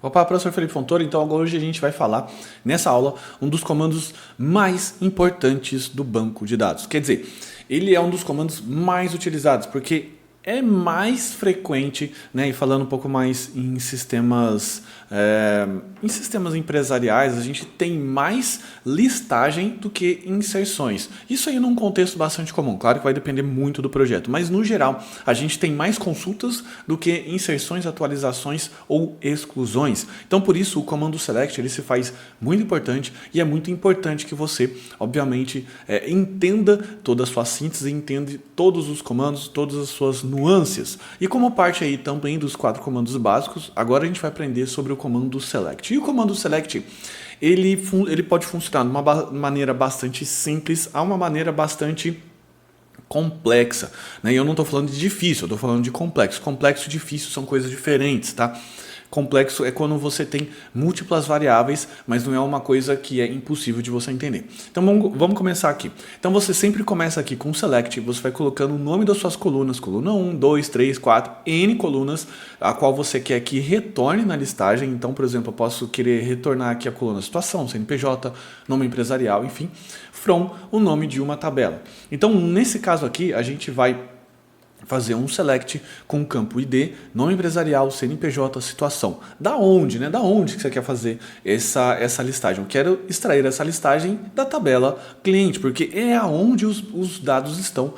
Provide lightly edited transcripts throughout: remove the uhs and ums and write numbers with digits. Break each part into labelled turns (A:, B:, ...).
A: Opa, professor Felipe Fontoura, então hoje a gente vai falar, nessa aula, um dos comandos mais importantes do banco de dados. Quer dizer, ele é um dos comandos mais utilizados, porque é mais frequente, né, e falando um pouco mais em sistemas empresariais, a gente tem mais listagem do que inserções. Isso aí num contexto bastante comum, claro que vai depender muito do projeto, mas no geral a gente tem mais consultas do que inserções, atualizações ou exclusões. Então por isso o comando select ele se faz muito importante e é muito importante que você, obviamente, entenda toda a sua síntese, entenda todos os comandos, todas as suas nuances. E como parte aí também dos 4 comandos básicos, agora a gente vai aprender sobre o comando select. E o comando select, ele pode funcionar de uma maneira bastante simples a uma maneira bastante complexa, né? E eu não estou falando de difícil, eu estou falando de complexo. Complexo e difícil são coisas diferentes, tá? Complexo é quando você tem múltiplas variáveis, mas não é uma coisa que é impossível de você entender. Então vamos começar aqui. Então você sempre começa aqui com select, você vai colocando o nome das suas colunas, coluna 1, 2, 3, 4, N colunas, a qual você quer que retorne na listagem. Então, por exemplo, eu posso querer retornar aqui a coluna situação, CNPJ, nome empresarial, enfim, from o nome de uma tabela. Então, nesse caso aqui, a gente vai fazer um select com o campo ID, nome empresarial, CNPJ, situação. Da onde, né? Da onde que você quer fazer essa listagem? Eu quero extrair essa listagem da tabela cliente, porque é aonde os dados estão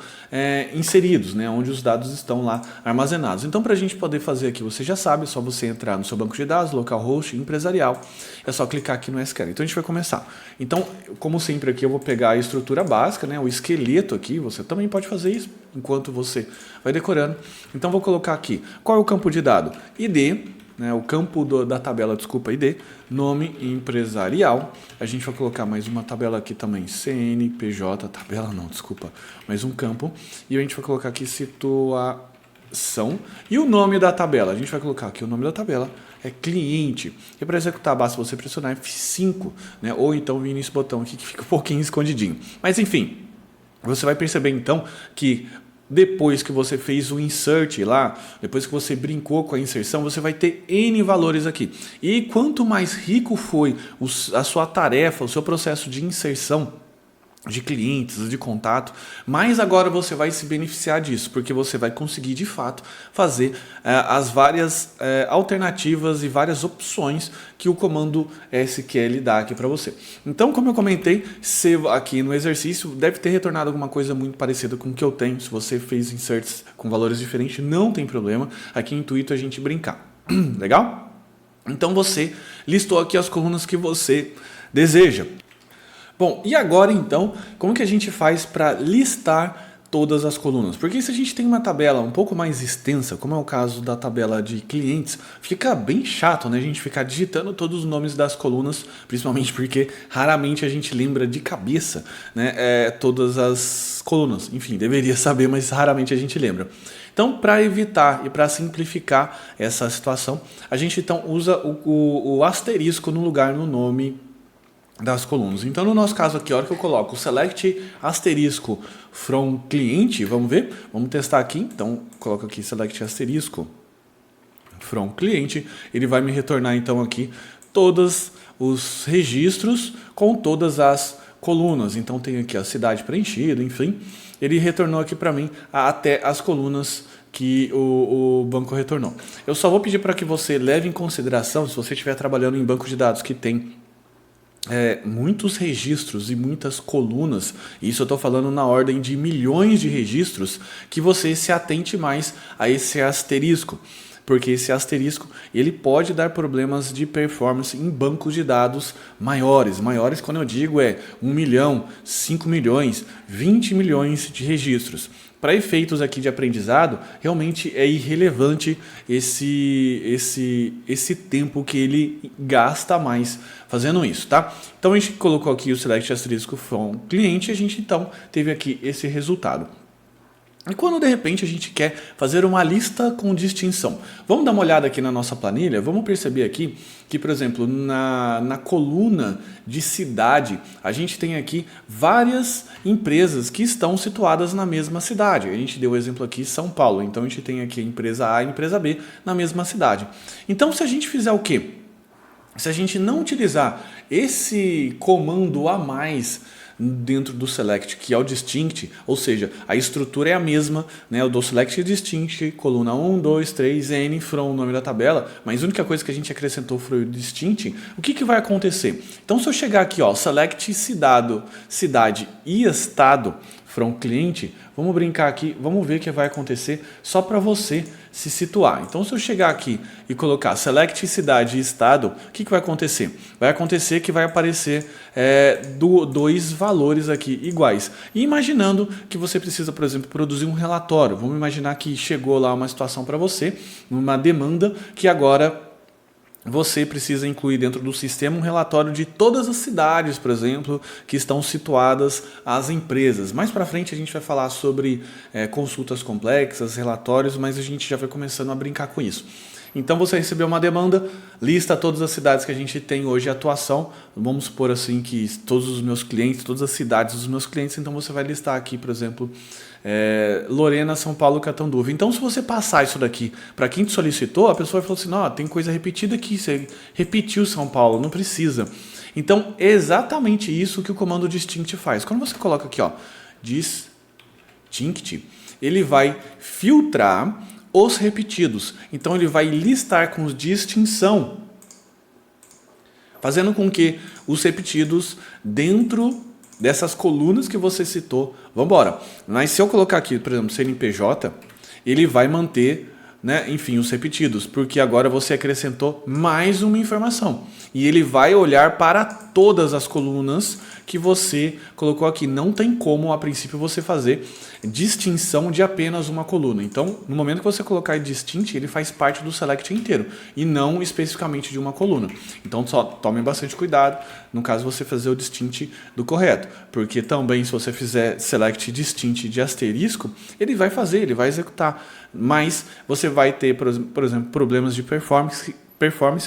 A: inseridos, né? Onde os dados estão lá armazenados. Então, para a gente poder fazer aqui, você já sabe, é só você entrar no seu banco de dados, localhost, empresarial, é só clicar aqui no SQL. Então, a gente vai começar. Então, como sempre aqui, eu vou pegar a estrutura básica, né? O esqueleto aqui, você também pode fazer isso enquanto você vai decorando. Então vou colocar aqui, qual é o campo de dado? ID, né, o campo da tabela, desculpa, ID, nome empresarial. A gente vai colocar mais uma tabela aqui também, CNPJ, tabela não, desculpa, mais um campo. E a gente vai colocar aqui situação. E o nome da tabela? A gente vai colocar aqui o nome da tabela, é cliente. E para executar, basta você pressionar F5, né, ou então vir nesse botão aqui que fica um pouquinho escondidinho. Mas enfim, você vai perceber então que depois que você fez o insert lá, depois que você brincou com a inserção, você vai ter N valores aqui. E quanto mais rico foi a sua tarefa, o seu processo de inserção de clientes, de contato, mais agora você vai se beneficiar disso, porque você vai conseguir de fato fazer as várias alternativas e várias opções que o comando SQL dá aqui para você. Então, como eu comentei, aqui no exercício deve ter retornado alguma coisa muito parecida com o que eu tenho. Se você fez inserts com valores diferentes, não tem problema. Aqui no Intuito a gente brincar. Legal? Então você listou aqui as colunas que você deseja. Bom, e agora então, como que a gente faz para listar todas as colunas? Porque se a gente tem uma tabela um pouco mais extensa, como é o caso da tabela de clientes, fica bem chato, né? A gente ficar digitando todos os nomes das colunas, principalmente porque raramente a gente lembra de cabeça, né, todas as colunas. Enfim, deveria saber, mas raramente a gente lembra. Então, para evitar e para simplificar essa situação, a gente então usa o asterisco no lugar no nome das colunas. Então, no nosso caso aqui, a hora que eu coloco o select asterisco from cliente, vamos ver? Vamos testar aqui. Então, coloco aqui select asterisco from cliente. Ele vai me retornar, então, aqui todos os registros com todas as colunas. Então, tem aqui a cidade preenchida, enfim. Ele retornou aqui para mim até as colunas que o banco retornou. Eu só vou pedir para que você leve em consideração, se você estiver trabalhando em banco de dados que tem muitos registros e muitas colunas, isso eu estou falando na ordem de milhões de registros, que você se atente mais a esse asterisco, porque esse asterisco ele pode dar problemas de performance em bancos de dados maiores. Maiores quando eu digo 1 milhão, 5 milhões, 20 milhões de registros. Para efeitos aqui de aprendizado, realmente é irrelevante esse tempo que ele gasta mais fazendo isso, tá? Então a gente colocou aqui o select asterisco from cliente e a gente então teve aqui esse resultado. E quando de repente a gente quer fazer uma lista com distinção, vamos dar uma olhada aqui na nossa planilha, vamos perceber aqui que, por exemplo, na coluna de cidade, a gente tem aqui várias empresas que estão situadas na mesma cidade. A gente deu o exemplo aqui São Paulo, então a gente tem aqui a empresa A e a empresa B na mesma cidade. Então se a gente fizer o quê? Se a gente não utilizar esse comando a mais dentro do select, que é o distinct, ou seja, a estrutura é a mesma, né? Eu dou select e distinct, coluna 1, 2, 3, n, from, nome da tabela, mas a única coisa que a gente acrescentou foi o distinct. O que vai acontecer? Então, se eu chegar aqui, ó, select cidade e estado, from cliente, vamos brincar aqui, vamos ver o que vai acontecer só para você se situar. Então, se eu chegar aqui e colocar select cidade e estado, o que vai acontecer? Vai acontecer que vai aparecer dois valores aqui iguais. E imaginando que você precisa, por exemplo, produzir um relatório. Vamos imaginar que chegou lá uma situação para você, uma demanda que agora você precisa incluir dentro do sistema um relatório de todas as cidades, por exemplo, que estão situadas as empresas. Mais para frente a gente vai falar sobre consultas complexas, relatórios, mas a gente já vai começando a brincar com isso. Então você recebeu uma demanda, lista todas as cidades que a gente tem hoje em atuação. Vamos supor assim que todos os meus clientes, todas as cidades dos meus clientes, então você vai listar aqui, por exemplo, Lorena, São Paulo, Catanduva. Então, se você passar isso daqui para quem te solicitou, a pessoa falou assim, não, tem coisa repetida aqui, você repetiu São Paulo, não precisa. Então, é exatamente isso que o comando distinct faz. Quando você coloca aqui, ó, distinct, ele vai filtrar os repetidos. Então, ele vai listar com distinção, fazendo com que os repetidos dentro dessas colunas que você citou, vamos embora. Mas se eu colocar aqui, por exemplo, CNPJ, ele vai manter, né, enfim, os repetidos, porque agora você acrescentou mais uma informação. E ele vai olhar para todas as colunas que você colocou aqui. Não tem como, a princípio, você fazer distinção de apenas uma coluna. Então, no momento que você colocar distinct, ele faz parte do select inteiro e não especificamente de uma coluna. Então, só tome bastante cuidado no caso você fazer o distinct do correto, porque também se você fizer select distinct de asterisco, ele vai executar, mas você vai ter, por exemplo, problemas de performance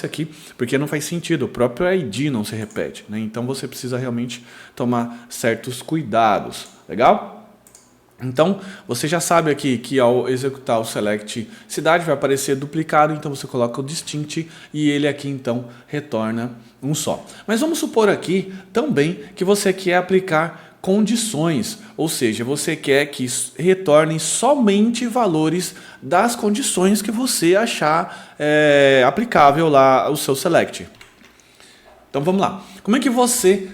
A: aqui, porque não faz sentido, o próprio ID não se repete, né? Então você precisa realmente tomar certos cuidados, legal? Então, você já sabe aqui que ao executar o select cidade vai aparecer duplicado, então você coloca o distinct e ele aqui então retorna um só. Mas vamos supor aqui também que você quer aplicar condições, ou seja, você quer que retornem somente valores das condições que você achar aplicável lá o seu select. Então vamos lá. Como é que você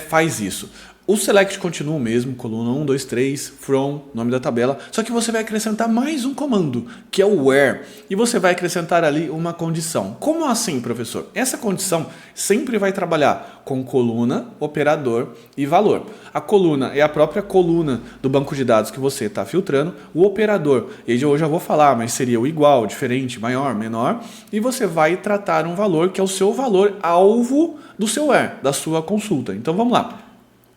A: faz isso? O select continua o mesmo, coluna 1, 2, 3, from, nome da tabela, só que você vai acrescentar mais um comando, que é o where, e você vai acrescentar ali uma condição. Como assim, professor? Essa condição sempre vai trabalhar com coluna, operador e valor. A coluna é a própria coluna do banco de dados que você está filtrando, o operador, e eu já vou falar, mas seria o igual, diferente, maior, menor, e você vai tratar um valor que é o seu valor alvo do seu where, da sua consulta. Então vamos lá.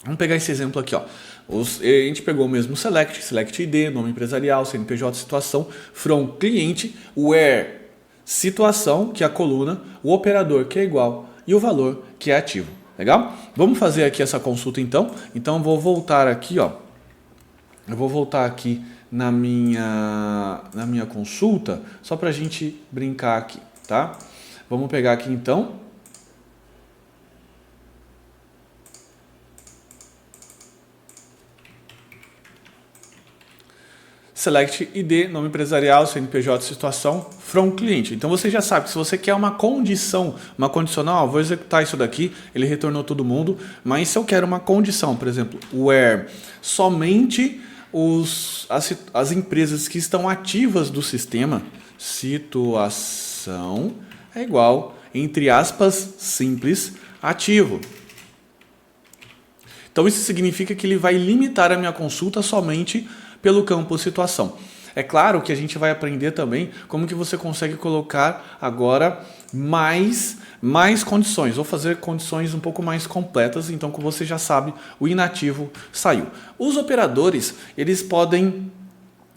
A: Vamos pegar esse exemplo aqui, ó. A gente pegou o mesmo select ID, nome empresarial, CNPJ, situação, from cliente, where situação, que é a coluna, o operador, que é igual, e o valor, que é ativo. Legal? Vamos fazer aqui essa consulta então. Então eu vou voltar aqui, ó. Eu vou voltar aqui na minha consulta, só para a gente brincar aqui, tá? Vamos pegar aqui então. Select ID, nome empresarial, CNPJ, situação, from cliente. Então você já sabe que se você quer uma condição, uma condicional, vou executar isso daqui, ele retornou todo mundo, mas se eu quero uma condição, por exemplo, where somente as empresas que estão ativas do sistema, situação é igual, entre aspas, simples, ativo. Então isso significa que ele vai limitar a minha consulta somente pelo campo situação. É claro que a gente vai aprender também como que você consegue colocar agora mais condições, ou fazer condições um pouco mais completas, então como você já sabe, o inativo saiu. Os operadores, eles podem...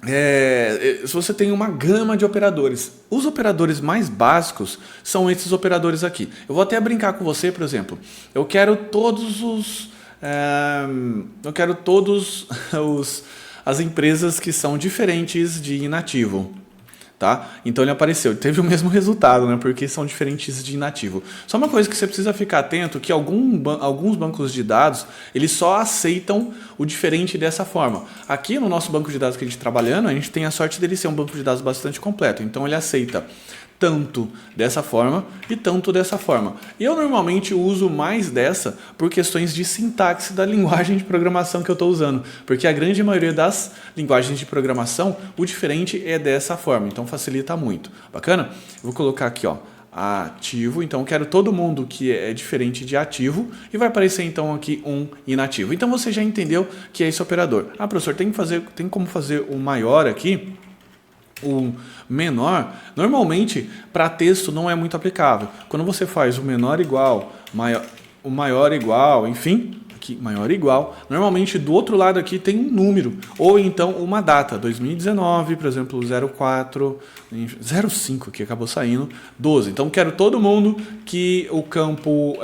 A: se você tem uma gama de operadores, os operadores mais básicos são esses operadores aqui. Eu vou até brincar com você, por exemplo, eu quero as empresas que são diferentes de inativo, tá? Então ele apareceu, teve o mesmo resultado, né? Porque são diferentes de inativo. Só uma coisa que você precisa ficar atento, que alguns bancos de dados, eles só aceitam o diferente dessa forma. Aqui no nosso banco de dados que a gente está trabalhando, a gente tem a sorte dele ser um banco de dados bastante completo. Então ele aceita tanto dessa forma e tanto dessa forma. Eu normalmente uso mais dessa por questões de sintaxe da linguagem de programação que eu estou usando, porque a grande maioria das linguagens de programação, o diferente é dessa forma, então facilita muito. Bacana? Eu vou colocar aqui, ó, ativo, então eu quero todo mundo que é diferente de ativo e vai aparecer então aqui um inativo. Então você já entendeu que é esse operador. Ah, professor, tem como fazer o maior aqui? O menor, normalmente para texto não é muito aplicável. Quando você faz o menor igual, o maior igual, enfim, aqui maior igual, normalmente do outro lado aqui tem um número, ou então uma data, 2019, por exemplo, 04, 05 que acabou saindo, 12. Então quero todo mundo que o campo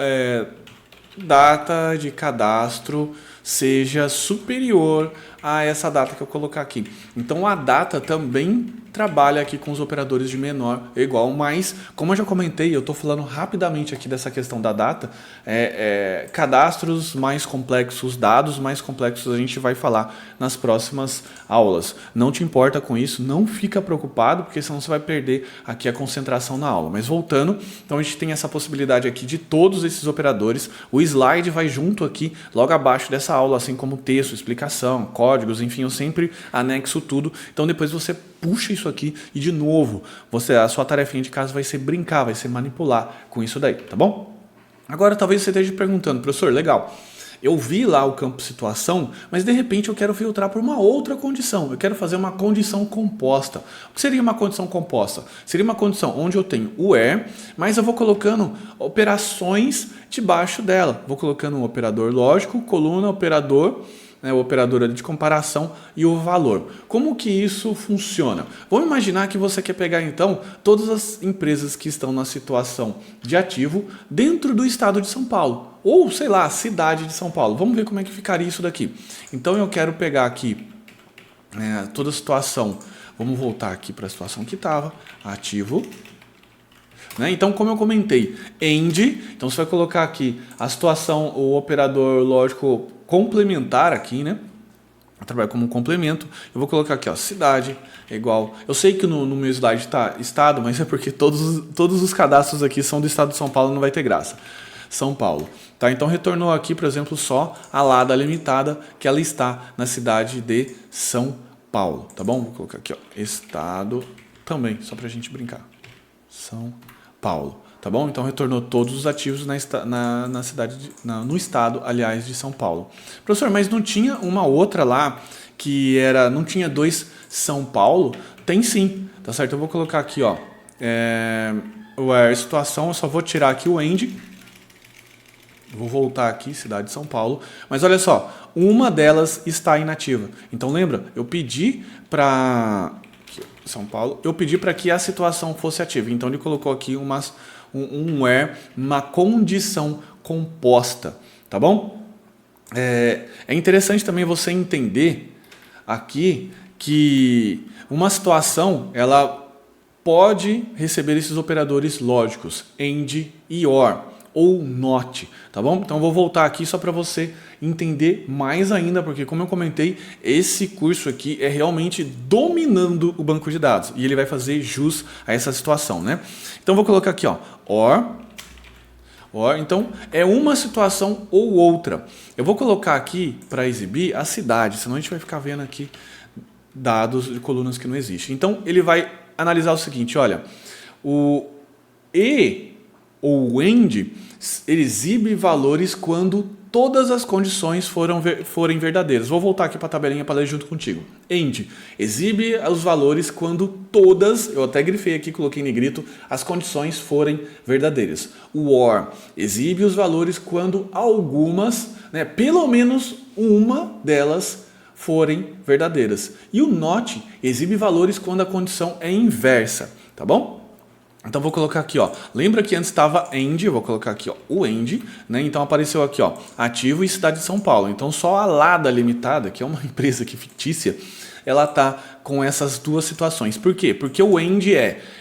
A: data de cadastro seja superior a essa data que eu colocar aqui. Então a data também trabalha aqui com os operadores de menor ou igual, mas como eu já comentei, eu estou falando rapidamente aqui dessa questão da data, cadastros mais complexos, dados mais complexos a gente vai falar nas próximas aulas. Não te importa com isso, não fica preocupado, porque senão você vai perder aqui a concentração na aula. Mas voltando, então a gente tem essa possibilidade aqui de todos esses operadores, o slide vai junto aqui, logo abaixo dessa aula, assim como texto, explicação, códigos, enfim, eu sempre anexo tudo, então depois você puxa isso aqui e de novo, a sua tarefinha de casa vai ser brincar, vai ser manipular com isso daí, tá bom? Agora talvez você esteja perguntando, professor, legal, eu vi lá o campo situação, mas de repente eu quero filtrar por uma outra condição, eu quero fazer uma condição composta. O que seria uma condição composta? Seria uma condição onde eu tenho o where, mas eu vou colocando operações debaixo dela, vou colocando um operador lógico, coluna, operador, o operador de comparação e o valor. Como que isso funciona? Vamos imaginar que você quer pegar então todas as empresas que estão na situação de ativo dentro do estado de São Paulo, ou sei lá, cidade de São Paulo. Vamos ver como é que ficaria isso daqui. Então eu quero pegar aqui toda a situação, vamos voltar aqui para a situação que estava, ativo. Então, como eu comentei, end, então você vai colocar aqui a situação, o operador lógico complementar aqui, né? Trabalha como um complemento. Eu vou colocar aqui, ó, cidade é igual. Eu sei que no meu slide está estado, mas é porque todos os cadastros aqui são do estado de São Paulo, não vai ter graça. São Paulo. Tá? Então retornou aqui, por exemplo, só a Lada Limitada, que ela está na cidade de São Paulo. Tá bom? Vou colocar aqui, ó, estado também, só pra gente brincar. São Paulo. Tá bom? Então retornou todos os ativos na cidade, no estado, aliás, de São Paulo. Professor, mas não tinha uma outra lá que não tinha 2 São Paulo? Tem sim, tá certo? Eu vou colocar aqui, ó, where situação, eu só vou tirar aqui o end. Vou voltar aqui, cidade de São Paulo. Mas olha só, uma delas está inativa. Então lembra, eu pedi para São Paulo, eu pedi para que a situação fosse ativa. Então ele colocou aqui um where, uma condição composta, tá bom? É interessante também você entender aqui que uma situação ela pode receber esses operadores lógicos, AND e OR, ou NOT, tá bom? Então eu vou voltar aqui só para você entender mais ainda, porque como eu comentei, esse curso aqui é realmente dominando o banco de dados e ele vai fazer jus a essa situação, né? Então eu vou colocar aqui, ó, OR, então é uma situação ou outra. Eu vou colocar aqui para exibir a cidade, senão a gente vai ficar vendo aqui dados de colunas que não existem. Então ele vai analisar o seguinte, olha, o E ou o AND ele exibe valores quando todas as condições forem verdadeiras. Vou voltar aqui para a tabelinha para ler junto contigo. AND exibe os valores quando todas, eu até grifei aqui, coloquei em negrito, as condições forem verdadeiras. O OR exibe os valores quando algumas, pelo menos uma delas forem verdadeiras. E o NOT exibe valores quando a condição é inversa, tá bom? Então vou colocar aqui, ó. Lembra que antes estava AND, eu vou colocar aqui, ó, o AND, né? Então apareceu aqui, ó, ativo e cidade de São Paulo. Então só a Lada Limitada, que é uma empresa aqui fictícia, ela está com essas duas situações. Por quê? Porque o AND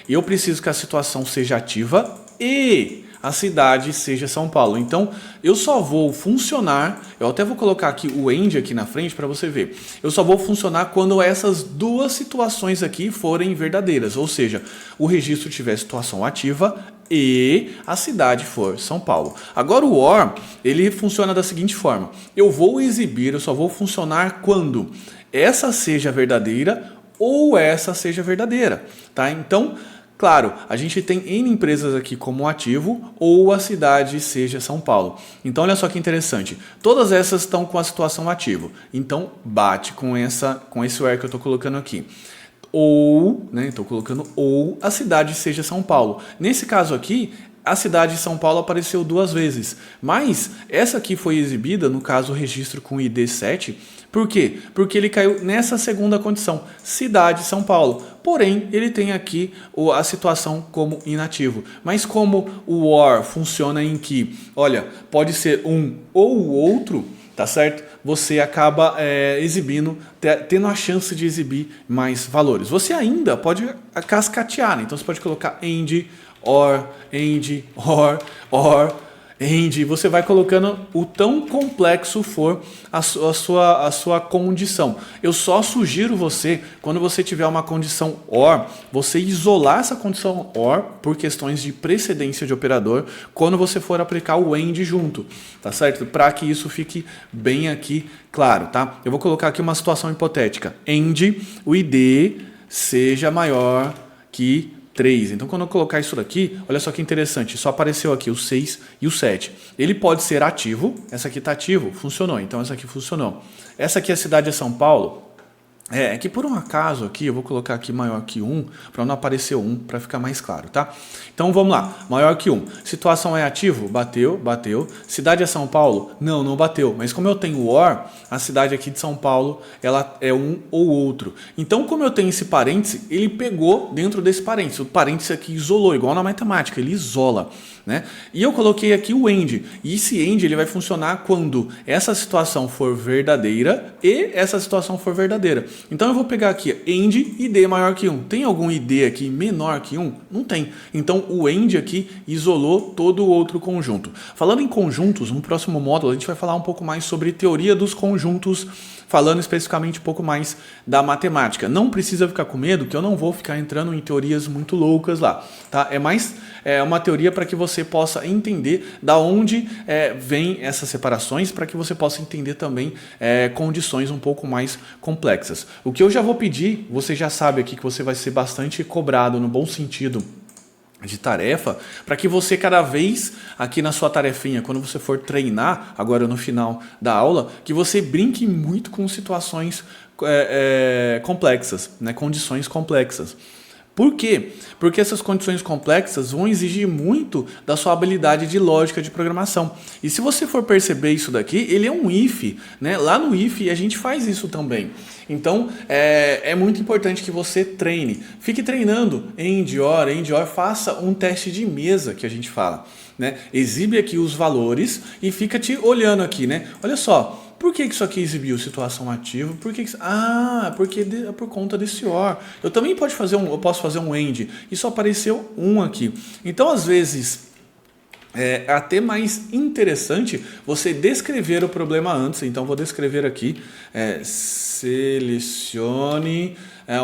A: eu preciso que a situação seja ativa e a cidade seja São Paulo. Então, eu só vou funcionar, eu até vou colocar aqui o AND aqui na frente para você ver. Eu só vou funcionar quando essas duas situações aqui forem verdadeiras, ou seja, o registro tiver situação ativa e a cidade for São Paulo. Agora o OR, ele funciona da seguinte forma: eu vou exibir, eu só vou funcionar quando essa seja verdadeira ou essa seja verdadeira, tá? Então, claro, a gente tem N empresas aqui como ativo ou a cidade seja São Paulo. Então, olha só que interessante. Todas essas estão com a situação ativo. Então, bate com esse where que eu estou colocando aqui. Ou, né, estou colocando ou a cidade seja São Paulo. Nesse caso aqui, a cidade de São Paulo apareceu 2 vezes. Mas essa aqui foi exibida, no caso o registro com ID 7. Por quê? Porque ele caiu nessa segunda condição, cidade de São Paulo. Porém, ele tem aqui a situação como inativo. Mas como o OR funciona em que, olha, pode ser um ou o outro, tá certo? Você acaba exibindo, tendo a chance de exibir mais valores. Você ainda pode cascatear, né? Então você pode colocar AND, OR, AND, OR, AND. Você vai colocando o tão complexo for a sua condição. Eu só sugiro você, quando você tiver uma condição OR, você isolar essa condição OR por questões de precedência de operador quando você for aplicar o AND junto, tá certo? Para que isso fique bem aqui claro, tá? Eu vou colocar aqui uma situação hipotética. AND, o ID seja maior que 3. Então, quando eu colocar isso daqui, olha só que interessante, só apareceu aqui o 6 e o 7. Ele pode ser ativo, essa aqui está ativo, funcionou, então essa aqui funcionou. Essa aqui, a cidade é São Paulo, é que por um acaso aqui, eu vou colocar aqui maior que 1, para não aparecer 1, para ficar mais claro, tá? Então vamos lá, maior que 1. Situação é ativo? Bateu, bateu. Cidade é São Paulo? Não, não bateu. Mas como eu tenho OR, a cidade aqui de São Paulo, ela é um ou outro. Então, como eu tenho esse parêntese, ele pegou dentro desse parêntese. O parêntese aqui isolou, igual na matemática, ele isola, né? E eu coloquei aqui o AND. E esse AND ele vai funcionar quando essa situação for verdadeira e essa situação for verdadeira. Então eu vou pegar aqui AND ID maior que 1. Tem algum ID aqui menor que 1? Não tem. Então o AND aqui isolou todo o outro conjunto. Falando em conjuntos, no próximo módulo a gente vai falar um pouco mais sobre teoria dos conjuntos, falando especificamente um pouco mais da matemática. Não precisa ficar com medo, que eu não vou ficar entrando em teorias muito loucas lá, tá? É mais uma teoria para que você possa entender da onde vem essas separações, para que você possa entender também condições um pouco mais complexas. O que eu já vou pedir, você já sabe aqui que você vai ser bastante cobrado no bom sentido de tarefa, para que você cada vez aqui na sua tarefinha, quando você for treinar, agora no final da aula, que você brinque muito com situações complexas, né? Condições complexas. Por quê? Porque essas condições complexas vão exigir muito da sua habilidade de lógica de programação. E se você for perceber isso daqui, ele é um if, né? Lá no if a gente faz isso também. Então, é muito importante que você treine. Fique treinando AND, OR, faça um teste de mesa que a gente fala, né? Exibe aqui os valores e fica te olhando aqui, né? Olha só. Por que isso aqui exibiu situação ativa? Porque por conta desse OR. Eu também posso fazer um AND e só apareceu 1 aqui. Então, às vezes, é até mais interessante você descrever o problema antes. Então, vou descrever aqui. Selecione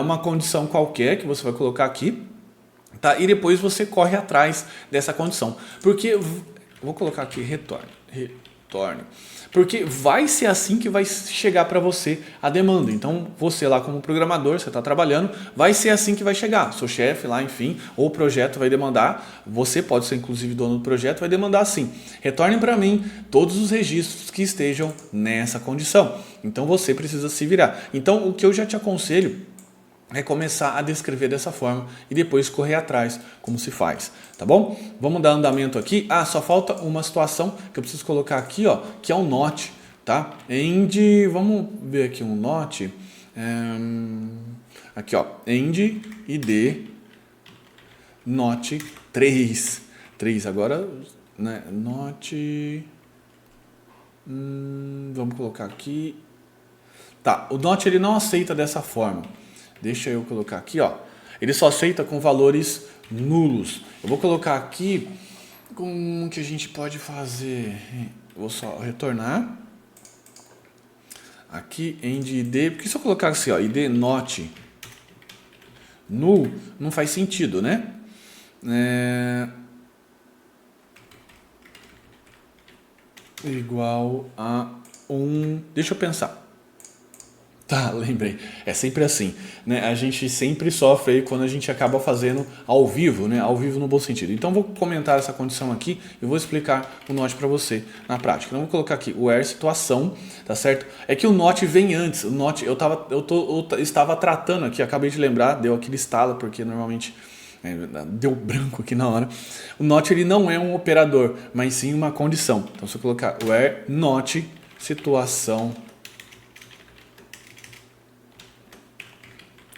A: uma condição qualquer que você vai colocar aqui. Tá? E depois você corre atrás dessa condição. Porque, vou colocar aqui, retorne. Porque vai ser assim que vai chegar para você a demanda. Então, você lá como programador, você está trabalhando, vai ser assim que vai chegar. Seu chefe lá, enfim, ou o projeto vai demandar, você pode ser inclusive dono do projeto, vai demandar assim: retornem para mim todos os registros que estejam nessa condição. Então, você precisa se virar. Então, o que eu já te aconselho é começar a descrever dessa forma e depois correr atrás como se faz, tá bom? Vamos dar andamento aqui. Só falta uma situação que eu preciso colocar aqui, ó, que é o NOT, tá? Vamos ver aqui um NOT. Aqui, ó, AND ID NOT 3. 3 agora, né? NOT. Vamos colocar aqui. Tá, o NOT ele não aceita dessa forma. Deixa eu colocar aqui, ó. Ele só aceita com valores nulos. Eu vou colocar aqui, como que a gente pode fazer? Vou só retornar. Aqui, end id, porque se eu colocar assim, ó, id not null, não faz sentido, né? Igual a 1. Deixa eu pensar. Tá, lembrei. É sempre assim, né? A gente sempre sofre aí quando a gente acaba fazendo ao vivo, né? Ao vivo no bom sentido. Então vou comentar essa condição aqui e vou explicar o not para você na prática. Então vou colocar aqui o where situação, tá certo? É que o not vem antes. O not eu estava tratando aqui, acabei de lembrar, deu aquele estalo porque normalmente deu branco aqui na hora. O not ele não é um operador, mas sim uma condição. Então se eu colocar where not situação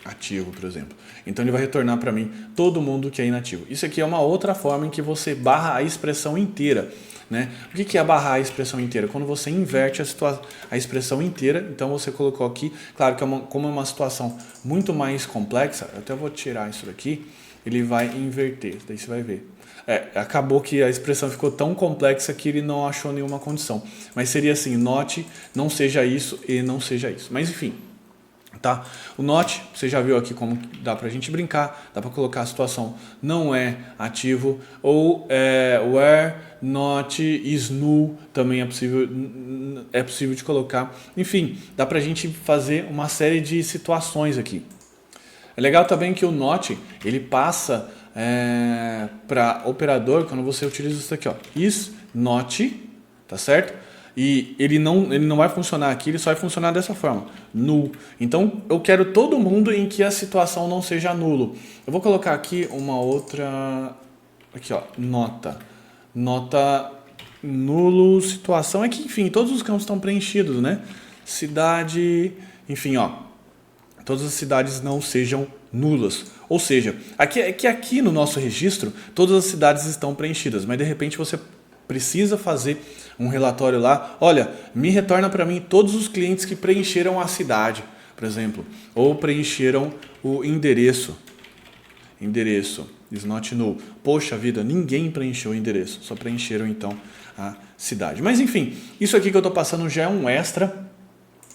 A: ativo, por exemplo. Então ele vai retornar para mim todo mundo que é inativo. Isso aqui é uma outra forma em que você barra a expressão inteira, né? O que é barrar a expressão inteira? Quando você inverte a expressão inteira. Então você colocou aqui, claro que como é uma situação muito mais complexa, eu até vou tirar isso daqui, ele vai inverter, daí você vai ver. Acabou que a expressão ficou tão complexa que ele não achou nenhuma condição. Mas seria assim, not, não seja isso e não seja isso. Mas enfim, tá? O not, você já viu aqui como dá pra gente brincar, dá pra colocar a situação não é ativo, ou where not is null, também é possível de colocar. Enfim, dá pra gente fazer uma série de situações aqui. É legal também que o not, ele passa para operador quando você utiliza isso aqui, ó, is not, tá certo? E ele não vai funcionar aqui, ele só vai funcionar dessa forma, null. Então eu quero todo mundo em que a situação não seja nulo. Eu vou colocar aqui uma outra, aqui ó, nota nulo, situação, é que enfim, todos os campos estão preenchidos, né? Cidade, enfim, ó, todas as cidades não sejam nulas. Ou seja, aqui no nosso registro, todas as cidades estão preenchidas, mas de repente você precisa fazer um relatório lá, olha, me retorna para mim todos os clientes que preencheram a cidade, por exemplo, ou preencheram o endereço is not null. Poxa vida, ninguém preencheu o endereço, só preencheram então a cidade. Mas enfim, isso aqui que eu estou passando já é um extra,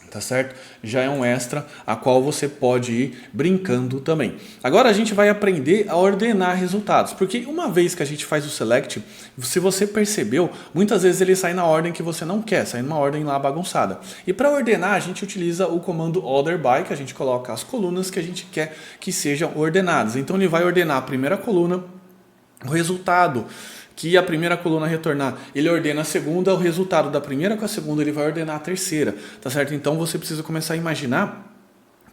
A: tá certo? Já é um extra a qual você pode ir brincando também. Agora a gente vai aprender a ordenar resultados, porque uma vez que a gente faz o select, se você percebeu, muitas vezes ele sai na ordem que você não quer, sai numa ordem lá bagunçada. E para ordenar a gente utiliza o comando order by, que a gente coloca as colunas que a gente quer que sejam ordenadas. Então ele vai ordenar a primeira coluna, o resultado que a primeira coluna retornar, ele ordena a segunda, o resultado da primeira com a segunda, ele vai ordenar a terceira, tá certo? Então você precisa começar a imaginar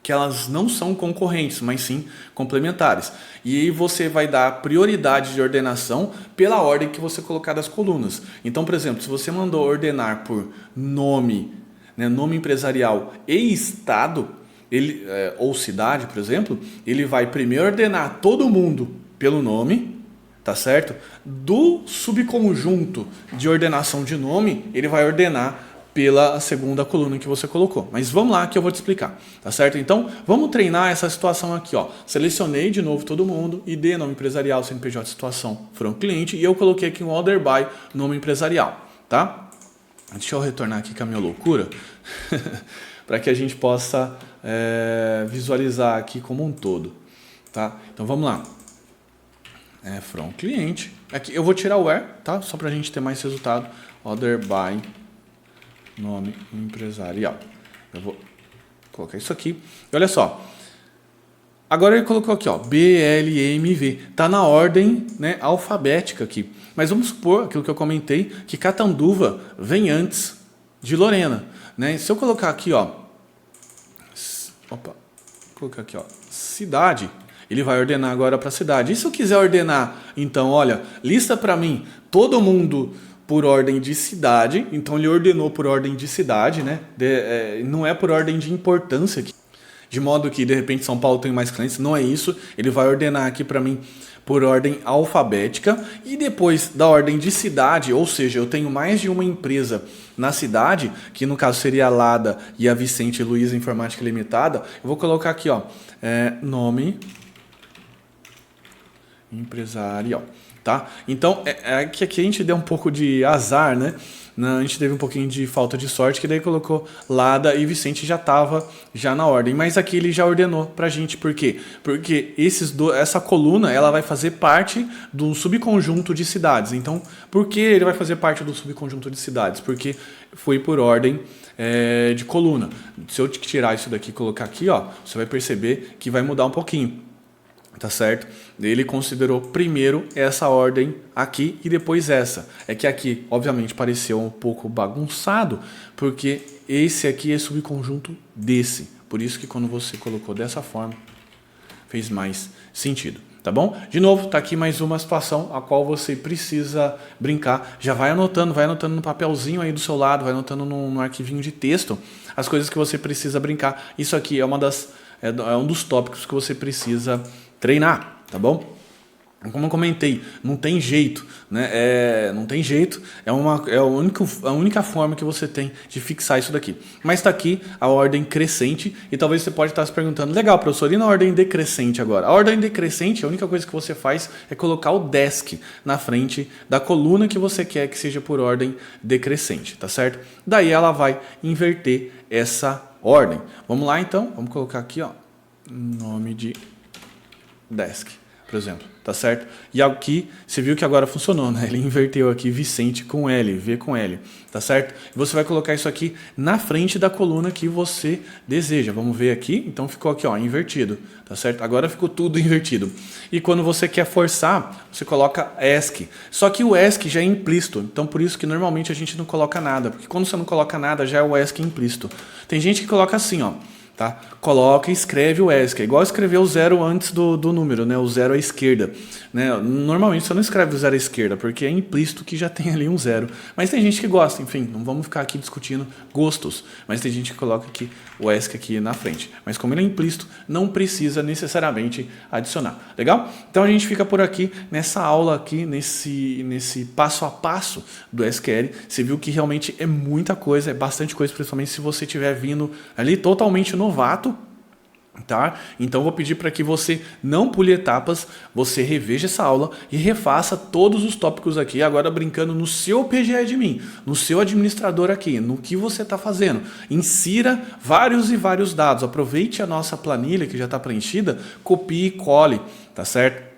A: que elas não são concorrentes, mas sim complementares. E aí você vai dar prioridade de ordenação pela ordem que você colocar das colunas. Então, por exemplo, se você mandou ordenar por nome, né, nome empresarial e estado, ou cidade, por exemplo, ele vai primeiro ordenar todo mundo pelo nome, tá certo? Do subconjunto de ordenação de nome, ele vai ordenar pela segunda coluna que você colocou. Mas vamos lá que eu vou te explicar, tá certo? Então, vamos treinar essa situação aqui, ó. Selecionei de novo todo mundo, ID, nome empresarial, CNPJ, situação, franco cliente, e eu coloquei aqui um order by, nome empresarial, tá? Deixa eu retornar aqui com a minha loucura, para que a gente possa visualizar aqui como um todo, tá? Então, vamos lá. From cliente. Aqui eu vou tirar o where, tá? Só pra gente ter mais resultado. Order by nome empresarial. Eu vou colocar isso aqui. E olha só. Agora ele colocou aqui, ó, BLMV. Tá na ordem, né, alfabética aqui. Mas vamos supor aquilo que eu comentei, que Catanduva vem antes de Lorena, né? Se eu colocar aqui, ó, colocar aqui, ó, cidade, ele vai ordenar agora para a cidade. E se eu quiser ordenar, então, olha, lista para mim todo mundo por ordem de cidade. Então, ele ordenou por ordem de cidade, né? Não é por ordem de importância aqui. De modo que, de repente, São Paulo tem mais clientes. Não é isso. Ele vai ordenar aqui para mim por ordem alfabética e depois da ordem de cidade, ou seja, eu tenho mais de uma empresa na cidade, que no caso seria a Lada e a Vicente Luiza Informática Limitada, eu vou colocar aqui, ó, nome empresarial, tá? Então, que aqui a gente deu um pouco de azar, né? A gente teve um pouquinho de falta de sorte, que daí colocou Lada e Vicente já estava já na ordem. Mas aqui ele já ordenou pra gente, por quê? Porque essa coluna ela vai fazer parte do subconjunto de cidades. Então, por que ele vai fazer parte do subconjunto de cidades? Porque foi por ordem de coluna. Se eu tirar isso daqui e colocar aqui, ó, você vai perceber que vai mudar um pouquinho. Tá certo? Ele considerou primeiro essa ordem aqui e depois essa. É que aqui, obviamente, pareceu um pouco bagunçado, porque esse aqui é subconjunto desse. Por isso que quando você colocou dessa forma, fez mais sentido. Tá bom? De novo, tá aqui mais uma situação a qual você precisa brincar. Já vai anotando no papelzinho aí do seu lado, vai anotando no arquivinho de texto as coisas que você precisa brincar. Isso aqui é um dos tópicos que você precisa treinar, tá bom? Como eu comentei, não tem jeito, né? Não tem jeito, é a única forma que você tem de fixar isso daqui. Mas está aqui a ordem crescente e talvez você pode estar se perguntando, legal, professor, e na ordem decrescente agora? A ordem decrescente, a única coisa que você faz é colocar o desk na frente da coluna que você quer que seja por ordem decrescente, tá certo? Daí ela vai inverter essa ordem. Vamos lá então, vamos colocar aqui, ó, nome de desk, por exemplo, tá certo? E aqui, você viu que agora funcionou, né? Ele inverteu aqui Vicente com L, V com L, tá certo? E você vai colocar isso aqui na frente da coluna que você deseja. Vamos ver aqui, então ficou aqui, ó, invertido, tá certo? Agora ficou tudo invertido. E quando você quer forçar, você coloca ESC. Só que o ESC já é implícito, então por isso que normalmente a gente não coloca nada, porque quando você não coloca nada, já é o ESC implícito. Tem gente que coloca assim, ó, tá? Coloca e escreve o ESC. É igual escrever o zero antes do número, né? O zero à esquerda. Né? Normalmente você não escreve o zero à esquerda, porque é implícito que já tem ali um zero. Mas tem gente que gosta, enfim, não vamos ficar aqui discutindo gostos. Mas tem gente que coloca aqui o ESC aqui na frente. Mas como ele é implícito, não precisa necessariamente adicionar. Legal? Então a gente fica por aqui nessa aula aqui, nesse passo a passo do SQL. Você viu que realmente é muita coisa, é bastante coisa, principalmente se você estiver vindo ali totalmente novato. Tá? Então vou pedir para que você não pule etapas, você reveja essa aula e refaça todos os tópicos aqui, agora brincando no seu PGAdmin, no seu administrador aqui, no que você está fazendo. Insira vários e vários dados, aproveite a nossa planilha que já está preenchida, copie e cole, tá certo?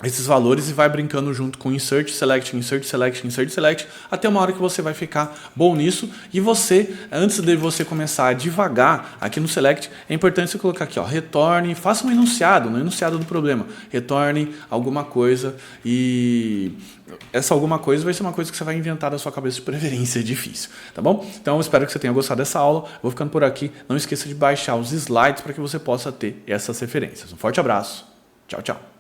A: Esses valores e vai brincando junto com insert, select, insert, select, insert, select, até uma hora que você vai ficar bom nisso. E você, antes de você começar a devagar aqui no select, é importante você colocar aqui, ó, retorne, faça um enunciado, no enunciado do problema, retorne alguma coisa e essa alguma coisa vai ser uma coisa que você vai inventar da sua cabeça, de preferência difícil, tá bom? Então eu espero que você tenha gostado dessa aula, vou ficando por aqui, não esqueça de baixar os slides para que você possa ter essas referências. Um forte abraço, tchau, tchau.